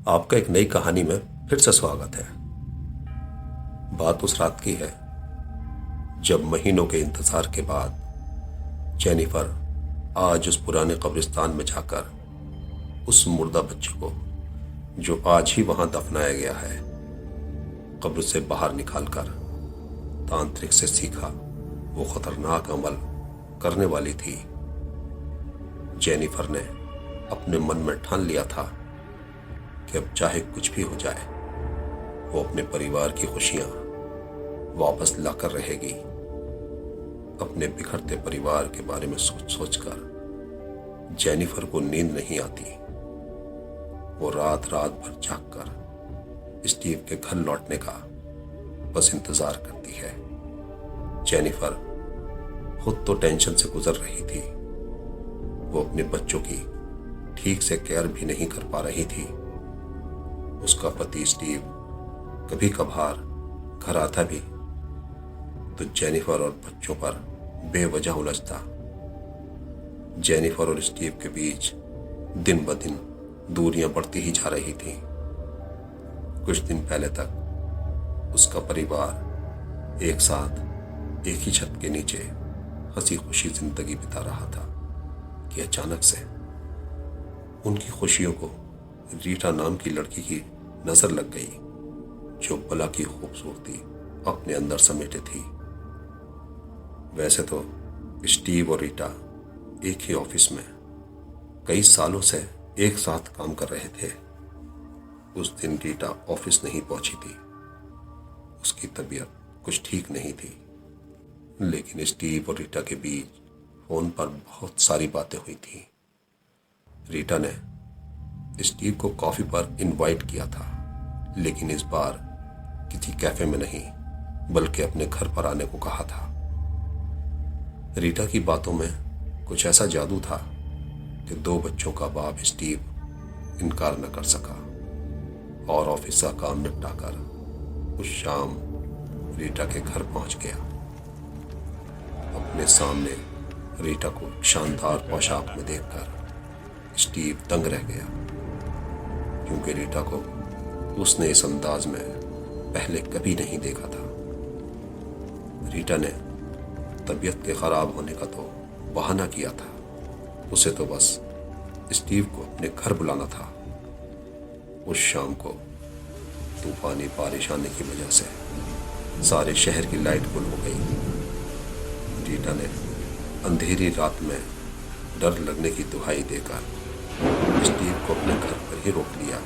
आपका एक नई कहानी में फिर से स्वागत है। बात उस रात की है जब महीनों के इंतजार के बाद जेनिफर आज उस पुराने कब्रिस्तान में जाकर उस मुर्दा बच्चे को, जो आज ही वहां दफनाया गया है, कब्र से बाहर निकालकर तांत्रिक से सीखा वो खतरनाक अमल करने वाली थी। जेनिफर ने अपने मन में ठान लिया था कि अब चाहे कुछ भी हो जाए, वो अपने परिवार की खुशियां वापस लाकर रहेगी। अपने बिखरते परिवार के बारे में सोच सोचकर जेनिफर को नींद नहीं आती। वो रात रात भर जागकर स्टीव के घर लौटने का बस इंतजार करती है। जेनिफर खुद तो टेंशन से गुजर रही थी। वो अपने बच्चों की ठीक से केयर भी नहीं कर पा रही थी। उसका पति स्टीव कभी कभार घर आता भी तो जेनिफर और बच्चों पर बेवजह उलझता। जेनिफर और स्टीव के बीच दिन ब दिन दूरियां बढ़ती ही जा रही थी। कुछ दिन पहले तक उसका परिवार एक साथ एक ही छत के नीचे हंसी खुशी जिंदगी बिता रहा था कि अचानक से उनकी खुशियों को रीटा नाम की लड़की की नजर लग गई, जो बला की खूबसूरती अपने अंदर समेटे थी। वैसे तो स्टीव और रीटा एक ही ऑफिस में कई सालों से एक साथ काम कर रहे थे। उस दिन रीटा ऑफिस नहीं पहुंची थी। उसकी तबीयत कुछ ठीक नहीं थी, लेकिन स्टीव और रीटा के बीच फोन पर बहुत सारी बातें हुई थी। रीटा ने स्टीव को कॉफी पर इनवाइट किया था, लेकिन इस बार किसी कैफे में नहीं बल्कि अपने घर पर आने को कहा था। रीटा की बातों में कुछ ऐसा जादू था कि दो बच्चों का बाप स्टीव इनकार न कर सका और ऑफिस का काम निपटाकर उस शाम रीटा के घर पहुंच गया। अपने सामने रीटा को शानदार पोशाक में देखकर स्टीव दंग रह गया, क्योंकि रीटा को उसने इस अंदाज में पहले कभी नहीं देखा था। रीटा ने तबीयत के खराब होने का तो बहाना किया था। उसे तो बस स्टीव को अपने घर बुलाना था। उस शाम को तूफानी बारिश आने की वजह से सारे शहर की लाइट गुल हो गई। रीटा ने अंधेरी रात में डर लगने की दुहाई देकर स्टीव को अपने घर पर ही रोक लिया।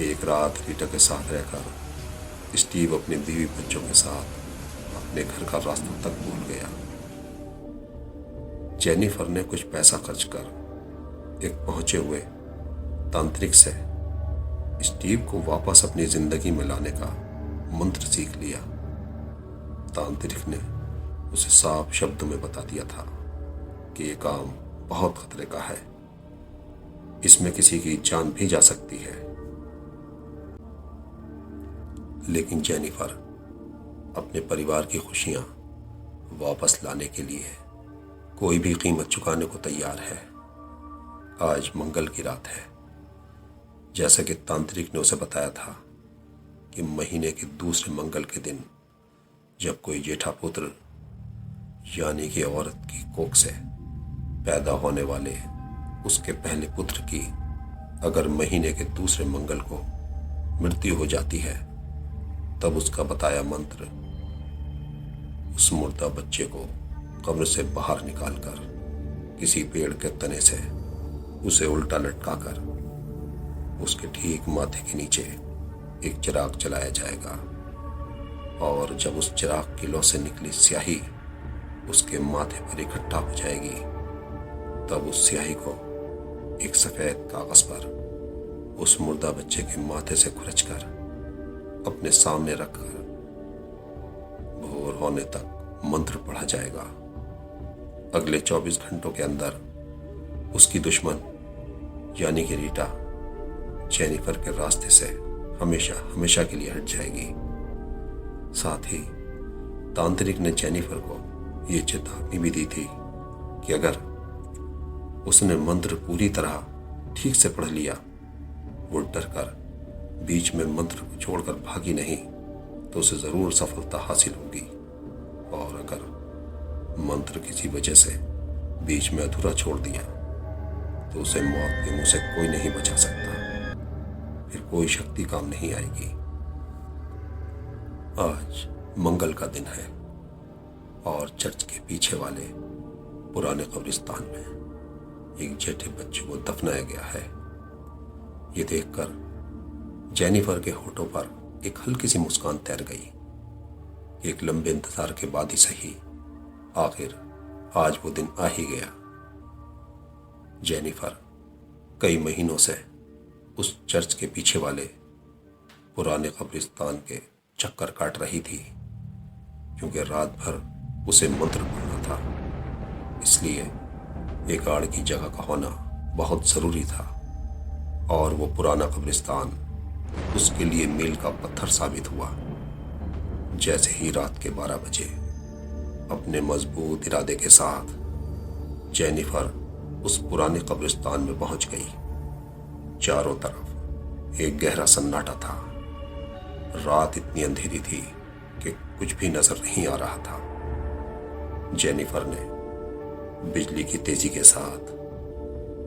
एक रात रीटा के साथ रहकर स्टीव अपने बीवी बच्चों के साथ अपने घर का रास्ता तक भूल गया। जेनिफर ने कुछ पैसा खर्च कर एक पहुंचे हुए तांत्रिक से स्टीव को वापस अपनी जिंदगी में लाने का मंत्र सीख लिया। तांत्रिक ने उसे साफ शब्दों में बता दिया था कि यह काम बहुत खतरे का है, इसमें किसी की जान भी जा सकती है। लेकिन जेनिफर अपने परिवार की खुशियां वापस लाने के लिए कोई भी कीमत चुकाने को तैयार है। आज मंगल की रात है। जैसा कि तांत्रिक ने उसे बताया था कि महीने के दूसरे मंगल के दिन जब कोई जेठा पुत्र यानी कि औरत की कोख से पैदा होने वाले उसके पहले पुत्र की अगर महीने के दूसरे मंगल को मृत्यु हो जाती है, तब उसका बताया मंत्र उस मुर्दा बच्चे को कब्र से बाहर निकालकर किसी पेड़ के तने से उसे उल्टा लटकाकर उसके ठीक माथे के नीचे एक चिराग जलाया जाएगा, और जब उस चिराग की लौ से निकली स्याही उसके माथे पर इकट्ठा हो जाएगी, तब उस स्याही को एक सफेद कागज पर उस मुर्दा बच्चे के माथे से खुरचकर अपने सामने रखकर भोर होने तक मंत्र पढ़ा जाएगा। अगले 24 घंटों के अंदर उसकी दुश्मन यानी कि रीटा जेनिफर के रास्ते से हमेशा हमेशा के लिए हट जाएगी। साथ ही तांत्रिक ने जेनिफर को ये चेतावनी भी दी थी कि अगर उसने मंत्र पूरी तरह ठीक से पढ़ लिया वो डर कर बीच में मंत्र को छोड़कर भागी नहीं तो उसे जरूर सफलता हासिल होगी, और अगर मंत्र किसी वजह से बीच में अधूरा छोड़ दिया तो उसे मौत के मुंह से कोई नहीं बचा सकता, फिर कोई शक्ति काम नहीं आएगी। आज मंगल का दिन है और चर्च के पीछे वाले पुराने कब्रिस्तान में एक जेठे बच्चे को दफनाया गया है। ये देखकर जेनिफर के होठों पर एक हल्की सी मुस्कान तैर गई। एक लंबे इंतजार के बाद ही सही, आखिर आज वो दिन आ ही गया। जेनिफर कई महीनों से उस चर्च के पीछे वाले पुराने कब्रिस्तान के चक्कर काट रही थी, क्योंकि रात भर उसे मंत्र पढ़ना था, इसलिए एक आड़ की जगह का होना बहुत जरूरी था। और वो पुराना कब्रिस्तान उसके लिए मील का पत्थर साबित हुआ। जैसे ही रात के 12 बजे अपने मजबूत इरादे के साथ जेनिफर उस पुराने कब्रिस्तान में पहुंच गई। चारों तरफ एक गहरा सन्नाटा था। रात इतनी अंधेरी थी कि कुछ भी नजर नहीं आ रहा था। जेनिफर ने बिजली की तेजी के साथ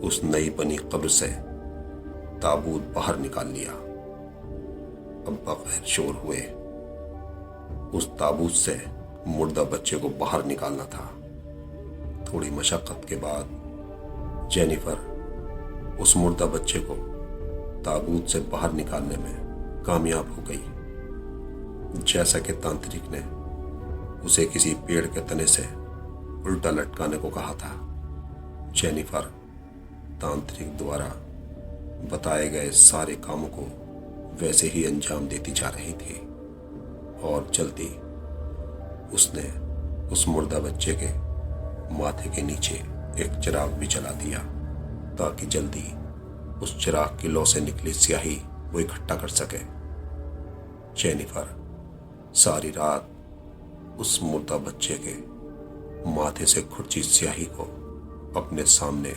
उस नई बनी कब्र से ताबूत बाहर निकाल लिया। अब बगैर शोर हुए उस ताबूत से मुर्दा बच्चे को बाहर निकालना था। थोड़ी मशक्कत के बाद जेनिफर उस मुर्दा बच्चे को ताबूत से बाहर निकालने में कामयाब हो गई। जैसा कि तांत्रिक ने उसे किसी पेड़ के तने से उल्टा लटकाने को कहा था, जेनिफर तांत्रिक द्वारा बताए गए सारे कामों को वैसे ही अंजाम देती जा रही थी। और जल्दी उसने उस मुर्दा बच्चे के माथे के नीचे एक चिराग भी जला दिया, ताकि जल्दी उस चिराग की लौ से निकली स्याही वो इकट्ठा कर सके। जेनिफर सारी रात उस मुर्दा बच्चे के माथे से खुर्ची स्याही को अपने सामने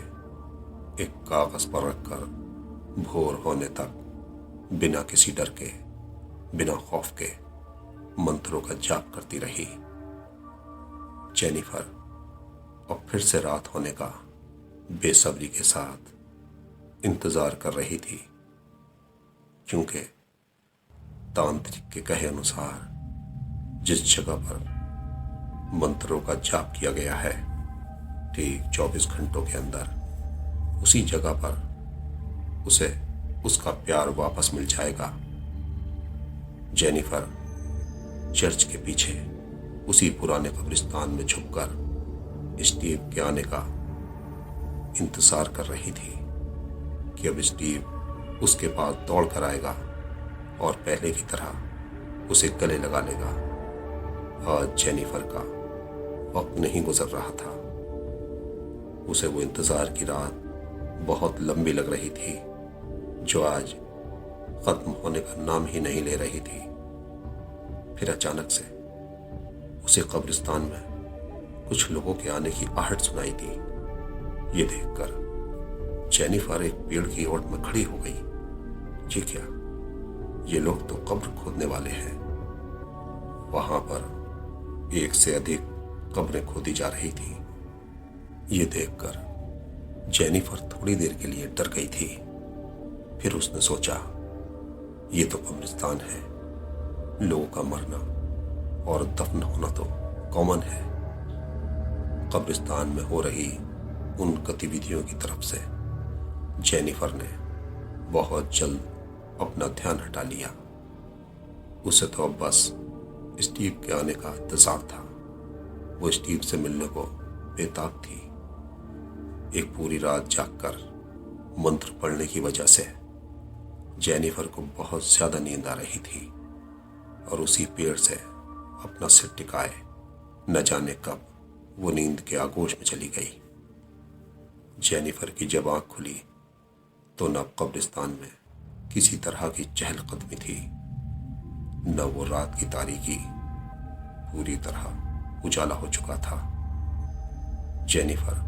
एक कागज पर रखकर भोर होने तक बिना किसी डर के, बिना खौफ के मंत्रों का जाप करती रही। जेनिफर अब फिर से रात होने का बेसब्री के साथ इंतजार कर रही थी, क्योंकि तांत्रिक के कहे अनुसार जिस जगह पर मंत्रों का जाप किया गया है, ठीक 24 घंटों के अंदर उसी जगह पर उसे उसका प्यार वापस मिल जाएगा। जेनिफर चर्च के पीछे उसी पुराने कब्रिस्तान में छुपकर स्टीव के आने का इंतजार कर रही थी कि अब स्टीव उसके पास दौड़ कर आएगा और पहले की तरह उसे गले लगा लेगा। आज जेनिफर का वक्त नहीं गुजर रहा था। उसे वो इंतजार की रात बहुत लंबी लग रही थी, जो आज खत्म होने का नाम ही नहीं ले रही थी। फिर अचानक से उसे कब्रिस्तान में कुछ लोगों के आने की आहट सुनाई दी। ये देखकर जेनिफर एक पेड़ की ओट में खड़ी हो गई। ये क्या, ये लोग तो कब्र खोदने वाले हैं। वहां पर एक से अधिक कब्रें खोदी जा रही थी। ये देखकर जेनिफर थोड़ी देर के लिए डर गई थी। फिर उसने सोचा, ये तो कब्रिस्तान है, लोगों का मरना और दफन होना तो कॉमन है। कब्रिस्तान में हो रही उन गतिविधियों की तरफ से जेनिफर ने बहुत जल्द अपना ध्यान हटा लिया। उसे तो अब बस स्टीव के आने का इंतजार था। वो स्टीव से मिलने को बेताब थी। एक पूरी रात जागकर मंत्र पढ़ने की वजह से जेनिफर को बहुत ज्यादा नींद आ रही थी और उसी पेड़ से अपना सिर टिकाए न जाने कब वो नींद के आगोश में चली गई। जेनिफर की जब आंख खुली तो न कब्रिस्तान में किसी तरह की चहलकदमी थी, न वो रात की तारीकी पूरी तरह उजाला हो चुका था। जेनिफर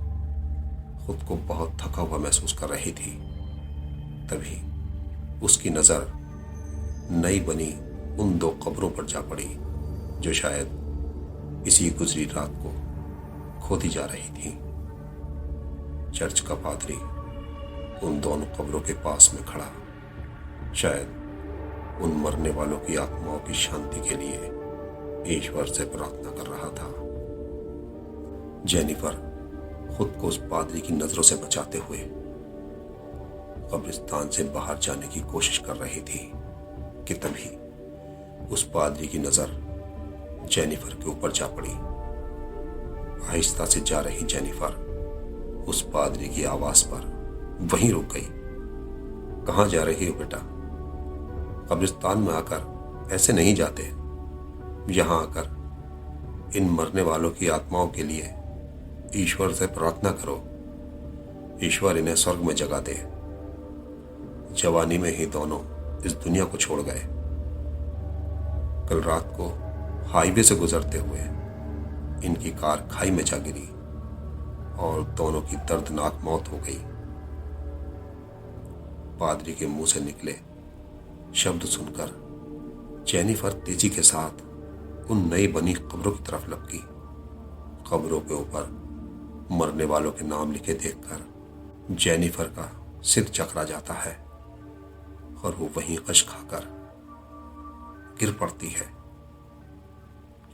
खुद को बहुत थका हुआ महसूस कर रही थी। तभी उसकी नज़र नई बनी उन 2 कब्रों पर जा पड़ी जो शायद इसी गुजरी रात को खोदी जा रही थी। चर्च का पादरी उन दोनों कब्रों के पास में खड़ा शायद उन मरने वालों की आत्माओं की शांति के लिए ईश्वर से प्रार्थना कर रहा था। जेनिफर खुद को उस पादरी की नजरों से बचाते हुए कब्रिस्तान से बाहर जाने की कोशिश कर रही थी कि तभी उस पादरी की नजर जेनिफर के ऊपर जा पड़ी। आहिस्ता से जा रही जेनिफर उस पादरी की आवाज पर वहीं रुक गई। कहाँ जा रही हो बेटा? कब्रिस्तान में आकर ऐसे नहीं जाते। यहां आकर इन मरने वालों की आत्माओं के लिए ईश्वर से प्रार्थना करो। ईश्वर इन्हें स्वर्ग में जगह दे। जवानी में ही दोनों इस दुनिया को छोड़ गए। कल रात को हाईवे से गुजरते हुए इनकी कार खाई में जा गिरी और दोनों की दर्दनाक मौत हो गई। पादरी के मुंह से निकले शब्द सुनकर जेनिफर तेजी के साथ उन नई बनी कब्रों की तरफ लपकी। कब्रों के ऊपर मरने वालों के नाम लिखे देखकर जेनिफर का सिर चकरा जाता है और वो वहीं कश खाकर गिर पड़ती है,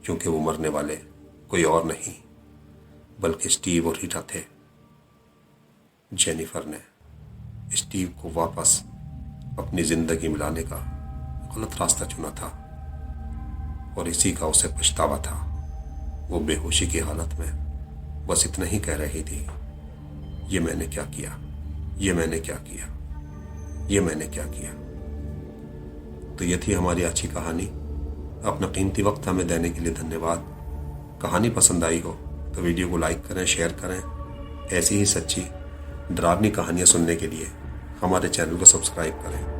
क्योंकि वो मरने वाले कोई और नहीं बल्कि स्टीव और रीटा थे। जेनिफर ने स्टीव को वापस अपनी जिंदगी में लाने का गलत रास्ता चुना था और इसी का उसे पछतावा था। वो बेहोशी की हालत में बस इतना ही कह रही थी, ये मैंने क्या किया, ये मैंने क्या किया, ये मैंने क्या किया। तो ये थी हमारी आज की कहानी। अपना कीमती वक्त हमें देने के लिए धन्यवाद। कहानी पसंद आई हो तो वीडियो को लाइक करें, शेयर करें। ऐसी ही सच्ची डरावनी कहानियाँ सुनने के लिए हमारे चैनल को सब्सक्राइब करें।